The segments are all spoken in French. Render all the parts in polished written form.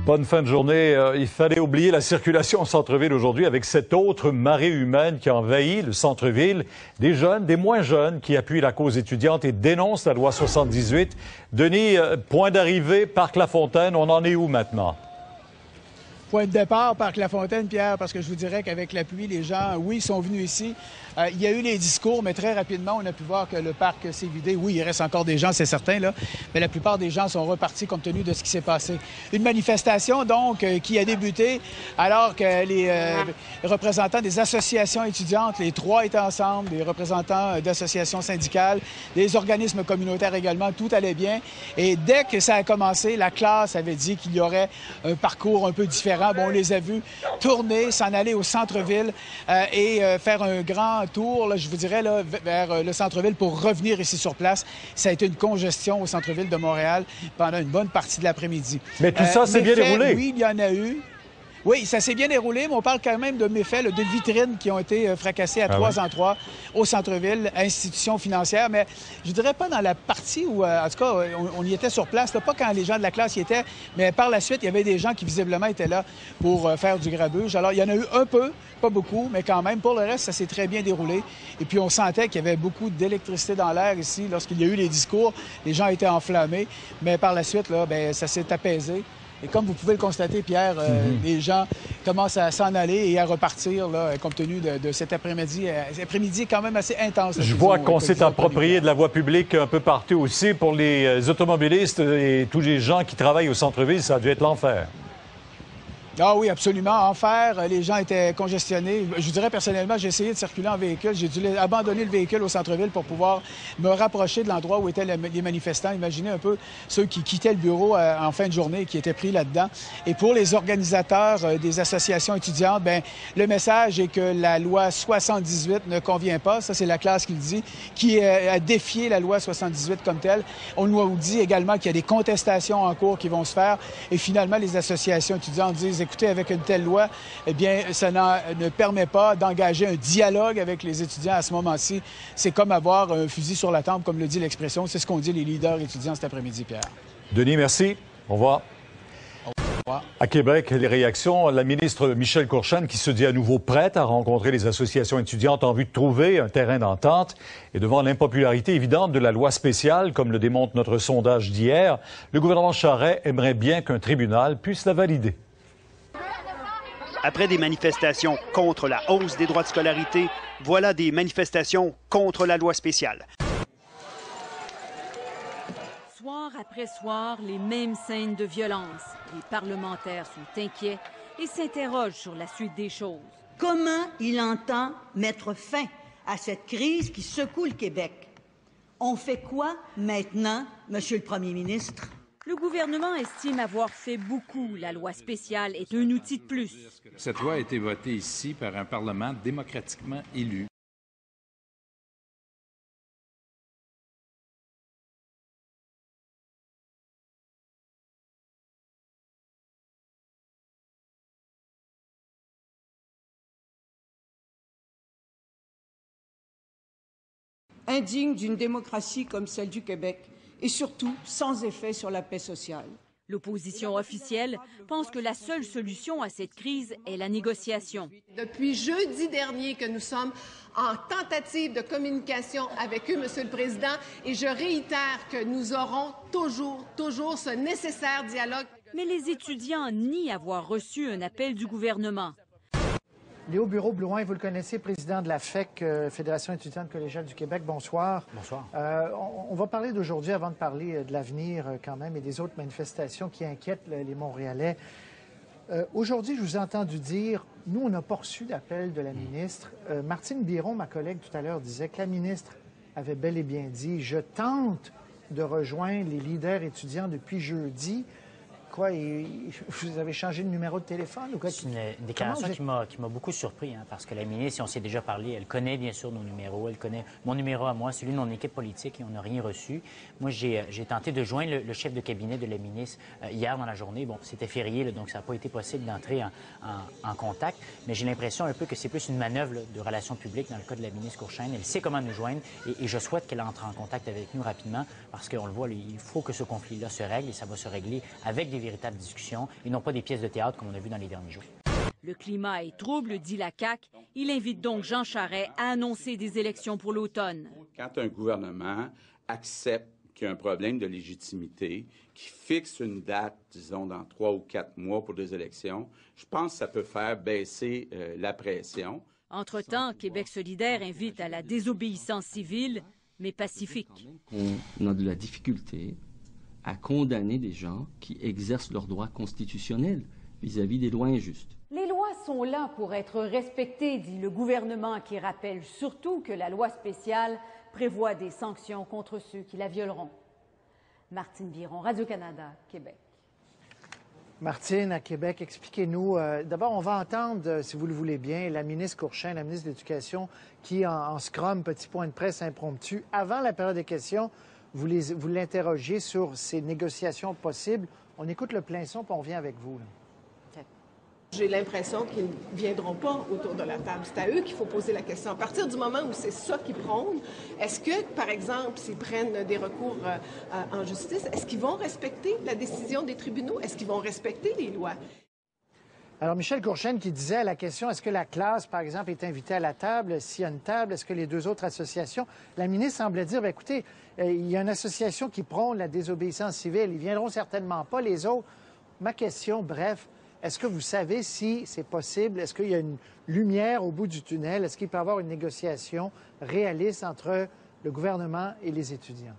Bonne fin de journée. Il fallait oublier la circulation au centre-ville aujourd'hui avec cette autre marée humaine qui envahit le centre-ville. Des jeunes, des moins jeunes qui appuient la cause étudiante et dénoncent la loi 78. Denis, point d'arrivée, Parc Lafontaine, on en est où maintenant? Point de départ, Parc Lafontaine, Pierre, parce que je vous dirais qu'avec la pluie, les gens, oui, sont venus ici. Il y a eu les discours, mais très rapidement, on a pu voir que le parc s'est vidé. Oui, il reste encore des gens, c'est certain, là, mais la plupart des gens sont repartis compte tenu de ce qui s'est passé. Une manifestation, donc, qui a débuté alors que les représentants des associations étudiantes, les trois étaient ensemble, des représentants d'associations syndicales, des organismes communautaires également, tout allait bien. Et dès que ça a commencé, la classe avait dit qu'il y aurait un parcours un peu différent. Bon, on les a vus tourner, s'en aller au centre-ville et faire un grand tour, là, je vous dirais, là, vers le centre-ville pour revenir ici sur place. Ça a été une congestion au centre-ville de Montréal pendant une bonne partie de l'après-midi. Mais tout ça s'est bien déroulé. Oui, il y en a eu. Oui, ça s'est bien déroulé, mais on parle quand même de méfaits, là, de vitrines qui ont été fracassées à trois endroits au centre-ville, institutions financières. Mais je dirais pas dans la partie où, en tout cas, on y était sur place, là, pas quand les gens de la classe y étaient, mais par la suite, il y avait des gens qui visiblement étaient là pour faire du grabuge. Alors, il y en a eu un peu, pas beaucoup, mais quand même. Pour le reste, ça s'est très bien déroulé. Et puis, on sentait qu'il y avait beaucoup d'électricité dans l'air ici. Lorsqu'il y a eu les discours, les gens étaient enflammés. Mais par la suite, là, bien, ça s'est apaisé. Et comme vous pouvez le constater, Pierre, les gens commencent à s'en aller et à repartir, là, compte tenu de cet après-midi. Après-midi est quand même assez intense. Je vois qu'on s'est approprié de la voie publique un peu partout aussi. Pour les automobilistes et tous les gens qui travaillent au centre-ville, ça a dû être l'enfer. Ah oui, absolument. Enfer, les gens étaient congestionnés. Je vous dirais personnellement, j'ai essayé de circuler en véhicule. J'ai dû abandonner le véhicule au centre-ville pour pouvoir me rapprocher de l'endroit où étaient les manifestants. Imaginez un peu ceux qui quittaient le bureau en fin de journée et qui étaient pris là-dedans. Et pour les organisateurs des associations étudiantes, bien, le message est que la loi 78 ne convient pas. Ça, c'est la classe qui le dit, qui a défié la loi 78 comme telle. On nous dit également qu'il y a des contestations en cours qui vont se faire. Et finalement, les associations étudiantes disent, écoutez, avec une telle loi, eh bien, ça ne permet pas d'engager un dialogue avec les étudiants à ce moment-ci. C'est comme avoir un fusil sur la tempe, comme le dit l'expression. C'est ce qu'ont dit les leaders étudiants cet après-midi, Pierre. Denis, merci. Au revoir. À Québec, les réactions, la ministre Michèle Courchane qui se dit à nouveau prête à rencontrer les associations étudiantes en vue de trouver un terrain d'entente. Et devant l'impopularité évidente de la loi spéciale, comme le démontre notre sondage d'hier, le gouvernement Charest aimerait bien qu'un tribunal puisse la valider. Après des manifestations contre la hausse des droits de scolarité, voilà des manifestations contre la loi spéciale. Soir après soir, les mêmes scènes de violence. Les parlementaires sont inquiets et s'interrogent sur la suite des choses. Comment il entend mettre fin à cette crise qui secoue le Québec? On fait quoi maintenant, Monsieur le Premier ministre? Le gouvernement estime avoir fait beaucoup. La loi spéciale est un outil de plus. Cette loi a été votée ici par un Parlement démocratiquement élu. Indigne d'une démocratie comme celle du Québec et surtout sans effet sur la paix sociale. L'opposition officielle pense que la seule solution à cette crise est la négociation. Depuis jeudi dernier que nous sommes en tentative de communication avec eux, Monsieur le Président, et je réitère que nous aurons toujours ce nécessaire dialogue. Mais les étudiants nient avoir reçu un appel du gouvernement. Léo Bureau-Blouin, vous le connaissez, président de la FEC, Fédération étudiante collégiale du Québec. Bonsoir. Bonsoir. On va parler d'aujourd'hui avant de parler de l'avenir quand même et des autres manifestations qui inquiètent les Montréalais. Aujourd'hui, je vous ai entendu dire, nous, on n'a pas reçu d'appel de la ministre. Martine Biron, ma collègue tout à l'heure, disait que la ministre avait bel et bien dit « Je tente de rejoindre les leaders étudiants depuis jeudi ». Quoi, vous avez changé de numéro de téléphone ou quoi? C'est une déclaration qui m'a beaucoup surpris, hein, parce que la ministre, si on s'est déjà parlé, elle connaît bien sûr nos numéros, elle connaît mon numéro à moi, celui de mon équipe politique, et on n'a rien reçu. Moi, j'ai tenté de joindre le chef de cabinet de la ministre hier dans la journée. Bon, c'était férié, là, donc ça n'a pas été possible d'entrer en contact, mais j'ai l'impression un peu que c'est plus une manœuvre là, de relations publiques dans le cas de la ministre Courchane. Elle sait comment nous joindre, et je souhaite qu'elle entre en contact avec nous rapidement, parce qu'on le voit, il faut que ce conflit-là se règle, et ça va se régler avec des véritables discussions et non pas des pièces de théâtre comme on a vu dans les derniers jours. Le climat est trouble, dit la CAQ. Il invite donc Jean Charest à annoncer des élections pour l'automne. Quand un gouvernement accepte qu'il y a un problème de légitimité, qui fixe une date, disons, dans 3 ou 4 mois pour des élections, je pense que ça peut faire baisser la pression. Entre-temps, Québec solidaire invite à la désobéissance civile, mais pacifique. On a de la difficulté à condamner des gens qui exercent leurs droits constitutionnels vis-à-vis des lois injustes. Les lois sont là pour être respectées, dit le gouvernement, qui rappelle surtout que la loi spéciale prévoit des sanctions contre ceux qui la violeront. Martine Biron, Radio-Canada, Québec. Martine, à Québec, expliquez-nous. D'abord, on va entendre, si vous le voulez bien, la ministre Courchain, la ministre de l'Éducation, qui, en scrum, petit point de presse impromptu, avant la période des questions, vous l'interrogiez sur ces négociations possibles. On écoute le plein son, puis on vient avec vous, là. J'ai l'impression qu'ils ne viendront pas autour de la table. C'est à eux qu'il faut poser la question. À partir du moment où c'est ça qu'ils prônent, est-ce que, par exemple, s'ils prennent des recours en justice, est-ce qu'ils vont respecter la décision des tribunaux? Est-ce qu'ils vont respecter les lois? Alors, Michel Courchain qui disait à la question, est-ce que la classe, par exemple, est invitée à la table? S'il y a une table, est-ce que les deux autres associations? La ministre semblait dire, bien, écoutez, il y a une association qui prône la désobéissance civile. Ils viendront certainement pas, les autres. Ma question, bref, est-ce que vous savez si c'est possible? Est-ce qu'il y a une lumière au bout du tunnel? Est-ce qu'il peut y avoir une négociation réaliste entre le gouvernement et les étudiants?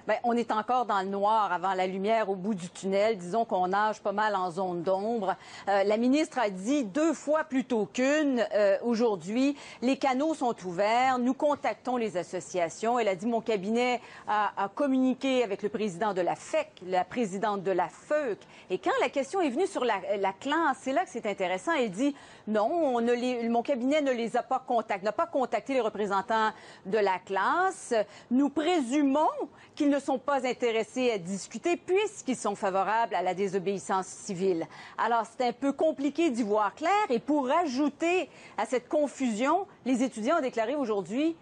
Bien, on est encore dans le noir avant la lumière au bout du tunnel. Disons qu'on nage pas mal en zone d'ombre. La ministre a dit 2 fois plutôt qu'une aujourd'hui. Les canaux sont ouverts. Nous contactons les associations. Elle a dit mon cabinet a communiqué avec le président de la FEC, la présidente de la FEUC. Et quand la question est venue sur la classe, c'est là que c'est intéressant. Elle dit non, mon cabinet ne les a pas contactés, n'a pas contacté les représentants de la classe. Nous présumons qu'ils ne sont pas intéressés à discuter puisqu'ils sont favorables à la désobéissance civile. Alors, c'est un peu compliqué d'y voir clair. Et pour ajouter à cette confusion, les étudiants ont déclaré aujourd'hui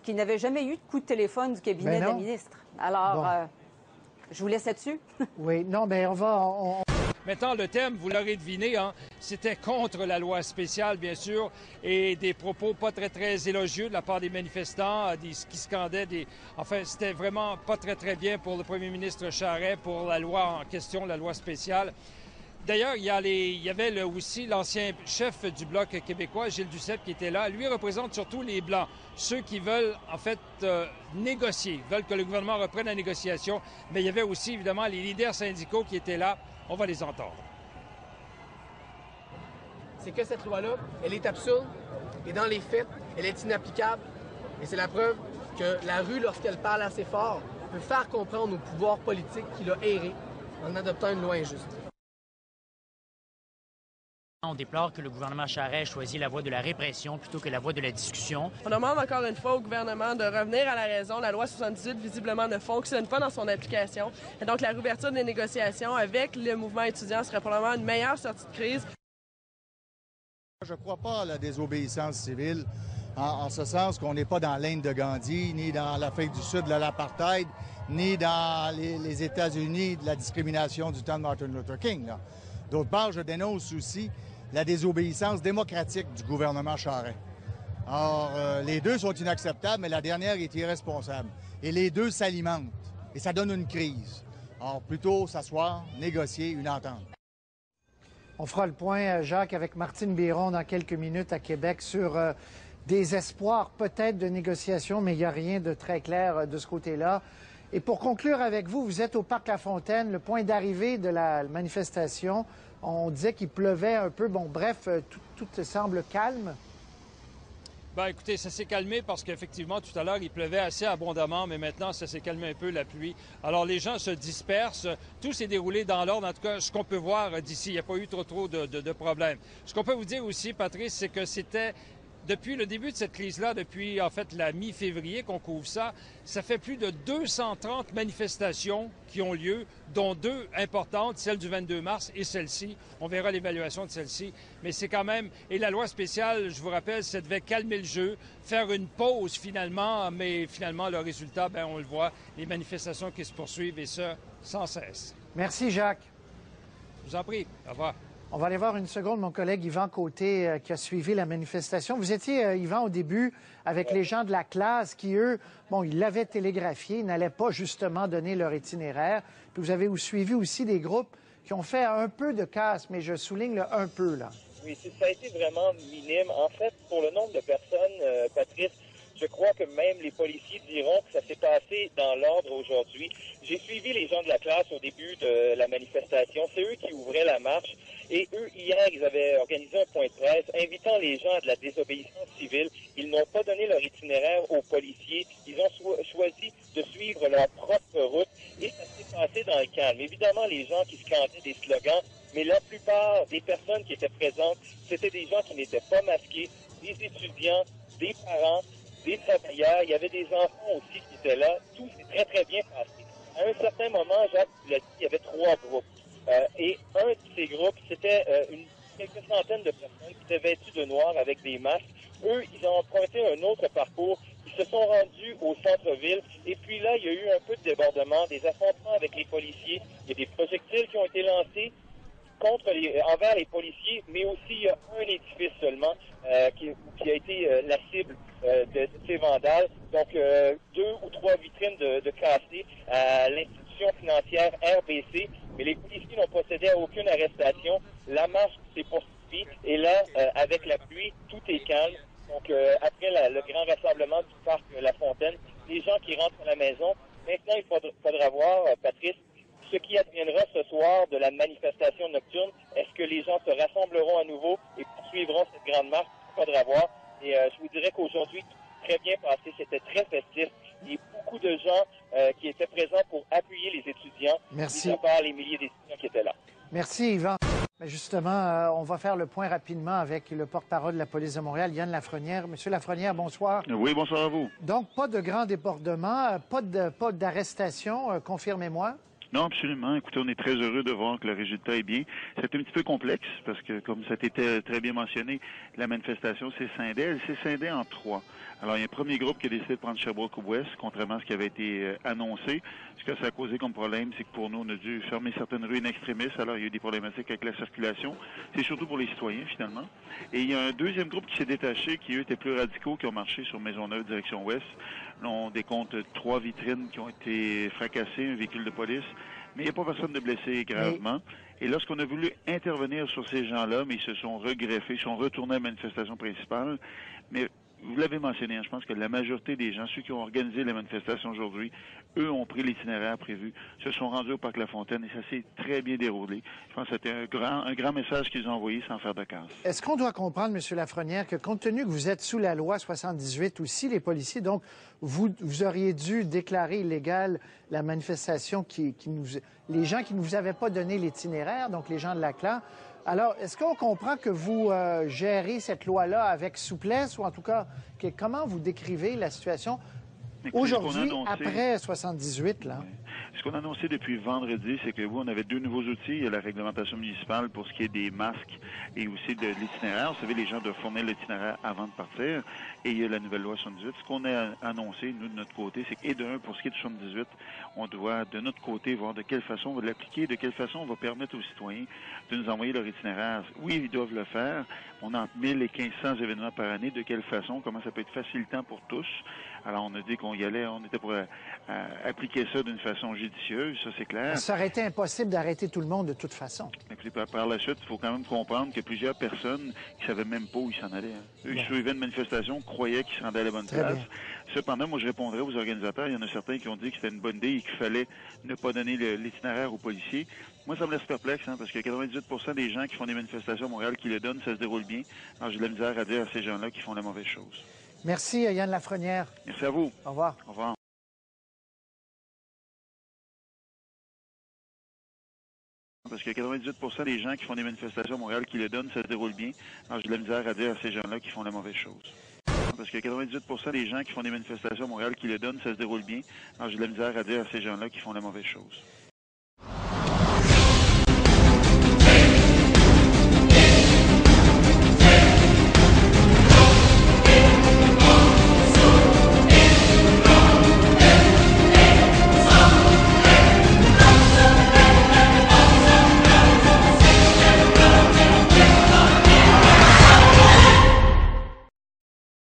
qu'ils n'avaient jamais eu de coup de téléphone du cabinet de la ministre. Alors, je vous laisse là-dessus. Oui, non, mais on va... Maintenant, le thème, vous l'aurez deviné, hein, c'était contre la loi spéciale, bien sûr, et des propos pas très élogieux de la part des manifestants, qui scandaient des... Enfin, c'était vraiment pas très bien pour le premier ministre Charest, pour la loi en question, la loi spéciale. D'ailleurs, il y avait aussi l'ancien chef du Bloc québécois, Gilles Duceppe, qui était là. Lui représente surtout les Blancs, ceux qui veulent, en fait, négocier, veulent que le gouvernement reprenne la négociation. Mais il y avait aussi, évidemment, les leaders syndicaux qui étaient là. On va les entendre. C'est que cette loi-là, elle est absurde et dans les faits, elle est inapplicable. Et c'est la preuve que la rue, lorsqu'elle parle assez fort, peut faire comprendre au pouvoir politique qu'il a erré en adoptant une loi injuste. On déplore que le gouvernement Charest choisit la voie de la répression plutôt que la voie de la discussion. On demande encore une fois au gouvernement de revenir à la raison. La loi 78, visiblement, ne fonctionne pas dans son application. Et donc, la réouverture des négociations avec le mouvement étudiant serait probablement une meilleure sortie de crise. Je ne crois pas à la désobéissance civile, en ce sens qu'on n'est pas dans l'Inde de Gandhi, ni dans l'Afrique du Sud de l'apartheid, ni dans les États-Unis de la discrimination du temps de Martin Luther King. D'autre part, je dénonce aussi la désobéissance démocratique du gouvernement Charest. Or, les deux sont inacceptables, mais la dernière est irresponsable. Et les deux s'alimentent. Et ça donne une crise. Or, plutôt s'asseoir, négocier une entente. On fera le point, Jacques, avec Martine Biron dans quelques minutes à Québec sur des espoirs peut-être de négociation, mais il n'y a rien de très clair de ce côté-là. Et pour conclure avec vous, vous êtes au Parc La Fontaine, le point d'arrivée de la manifestation. On disait qu'il pleuvait un peu. Bon, bref, tout semble calme. Bien, écoutez, ça s'est calmé parce qu'effectivement, tout à l'heure, il pleuvait assez abondamment, mais maintenant, ça s'est calmé un peu, la pluie. Alors, les gens se dispersent. Tout s'est déroulé dans l'ordre. En tout cas, ce qu'on peut voir d'ici, il n'y a pas eu trop de problèmes. Ce qu'on peut vous dire aussi, Patrice, c'est que c'était... Depuis le début de cette crise-là, depuis en fait la mi-février qu'on couvre ça, ça fait plus de 230 manifestations qui ont lieu, dont 2 importantes, celle du 22 mars et celle-ci. On verra l'évaluation de celle-ci. Mais c'est quand même... Et la loi spéciale, je vous rappelle, ça devait calmer le jeu, faire une pause finalement, mais finalement, le résultat, bien, on le voit, les manifestations qui se poursuivent et ça, sans cesse. Merci, Jacques. vous en prie. Au revoir. On va aller voir une seconde mon collègue Yvan Côté qui a suivi la manifestation. Vous étiez, Yvan, au début avec les gens de la classe qui, eux, bon, ils l'avaient télégraphié, ils n'allaient pas justement donner leur itinéraire. Puis vous avez suivi aussi des groupes qui ont fait un peu de casse, mais je souligne le un peu, là. Oui, ça a été vraiment minime. En fait, pour le nombre de personnes, Patrice, je crois que même les policiers diront que ça s'est passé dans l'ordre aujourd'hui. J'ai suivi les gens de la classe au début de la manifestation. C'est eux qui ouvraient la marche. Et eux, hier, ils avaient organisé un point de presse invitant les gens à de la désobéissance civile. Ils n'ont pas donné leur itinéraire aux policiers. Ils ont choisi de suivre leur propre route. Et ça s'est passé dans le calme. Évidemment, les gens qui scandaient des slogans, mais la plupart des personnes qui étaient présentes, c'était des gens qui n'étaient pas masqués, des étudiants, des parents, des travailleurs. Il y avait des enfants aussi qui étaient là. Tout s'est très, très bien passé. À un certain moment, Jacques l'a dit, il y avait 3 groupes. Et un de ces groupes, c'était quelques centaines de personnes qui étaient vêtues de noir avec des masques. Eux, ils ont emprunté un autre parcours. Ils se sont rendus au centre-ville. Et puis là, il y a eu un peu de débordement, des affrontements avec les policiers. Il y a des projectiles qui ont été lancés envers les policiers, mais aussi il y a un édifice seulement qui a été la cible de ces vandales. Donc, 2 ou 3 vitrines de cassées à l'institution financière RBC, mais les policiers n'ont procédé à aucune arrestation. La marche s'est poursuivie et là, avec la pluie, tout est calme. Donc, après le grand rassemblement du parc La Fontaine, les gens qui rentrent à la maison, maintenant, il faudra voir, Patrice, ce qui adviendra ce soir de la manifestation nocturne. Est-ce que les gens se rassembleront à nouveau et poursuivront cette grande marche? Il faudra voir. Et je vous dirais qu'aujourd'hui, très bien passé. C'était très festif. Il y a beaucoup de gens qui étaient présents pour appuyer les étudiants. Merci. À part les milliers d'étudiants qui étaient là. Merci, Yvan. Mais justement, on va faire le point rapidement avec le porte-parole de la police de Montréal, Yann Lafrenière. Monsieur Lafrenière, bonsoir. Oui, bonsoir à vous. Donc, pas de grand débordement, pas d'arrestation, confirmez-moi. Non, absolument. Écoutez, on est très heureux de voir que le résultat est bien. C'est un petit peu complexe parce que, comme ça a été très bien mentionné, la manifestation s'est scindée. Elle s'est scindée en 3. Alors, il y a un premier groupe qui a décidé de prendre Sherbrooke-Ouest, contrairement à ce qui avait été annoncé. Ce que ça a causé comme problème, c'est que pour nous, on a dû fermer certaines rues in extremis. Alors, il y a eu des problématiques avec la circulation. C'est surtout pour les citoyens, finalement. Et il y a un deuxième groupe qui s'est détaché, qui, eux, étaient plus radicaux, qui ont marché sur Maisonneuve, direction ouest. Là, on décompte 3 vitrines qui ont été fracassées, un véhicule de police. Mais il n'y a pas personne de blessé gravement. Et lorsqu'on a voulu intervenir sur ces gens-là, mais ils se sont regreffés, ils sont retournés à la manifestation principale. Mais vous l'avez mentionné, hein, je pense que la majorité des gens, ceux qui ont organisé la manifestation aujourd'hui, eux ont pris l'itinéraire prévu, se sont rendus au Parc La Fontaine et ça s'est très bien déroulé. Je pense que c'était un grand message qu'ils ont envoyé sans faire de casse. Est-ce qu'on doit comprendre, M. Lafrenière, que compte tenu que vous êtes sous la loi 78 aussi, les policiers, donc vous auriez dû déclarer illégale la manifestation les gens qui ne vous avaient pas donné l'itinéraire, donc les gens de la CLA. Alors, est-ce qu'on comprend que vous gérez cette loi-là avec souplesse ou en tout cas, comment vous décrivez la situation aujourd'hui, après 78, là? Ce qu'on a annoncé depuis vendredi, c'est que on avait 2 nouveaux outils. Il y a la réglementation municipale pour ce qui est des masques et aussi de l'itinéraire. Vous savez, les gens doivent fournir l'itinéraire avant de partir. Et il y a la nouvelle loi 78. Ce qu'on a annoncé, nous, de notre côté, c'est que, pour ce qui est de 78, on doit, de notre côté, voir de quelle façon on va l'appliquer, de quelle façon on va permettre aux citoyens de nous envoyer leur itinéraire. Oui, ils doivent le faire. On a entre 1000 et 1500 événements par année. De quelle façon? Comment ça peut être facilitant pour tous? Alors, on a dit qu'on y allait, on était pour appliquer ça d'une façon judicieuse, ça c'est clair. Ça aurait été impossible d'arrêter tout le monde de toute façon. Écoutez, par la suite, il faut quand même comprendre que plusieurs personnes qui ne savaient même pas où ils s'en allaient. Hein. Eux, ils suivaient une manifestation, croyaient qu'ils se rendaient à la bonne place. Bien. Cependant, moi, je répondrais aux organisateurs. Il y en a certains qui ont dit que c'était une bonne idée et qu'il fallait ne pas donner l'itinéraire aux policiers. Moi, ça me laisse perplexe, hein, parce que 98% des gens qui font des manifestations à Montréal qui le donnent, ça se déroule bien. Alors, j'ai de la misère à dire à ces gens-là qui font la mauvaise chose. Merci, Yann Lafrenière. Merci à vous. Au revoir. Au revoir. Parce que 98% des gens qui font des manifestations à Montréal qui le donnent, ça se déroule bien. Alors, j'ai de la misère à dire à ces gens-là qui font la mauvaise chose. Parce que 98% des gens qui font des manifestations à Montréal qui le donnent, ça se déroule bien. Alors, j'ai de la misère à dire à ces gens-là qui font la mauvaise chose.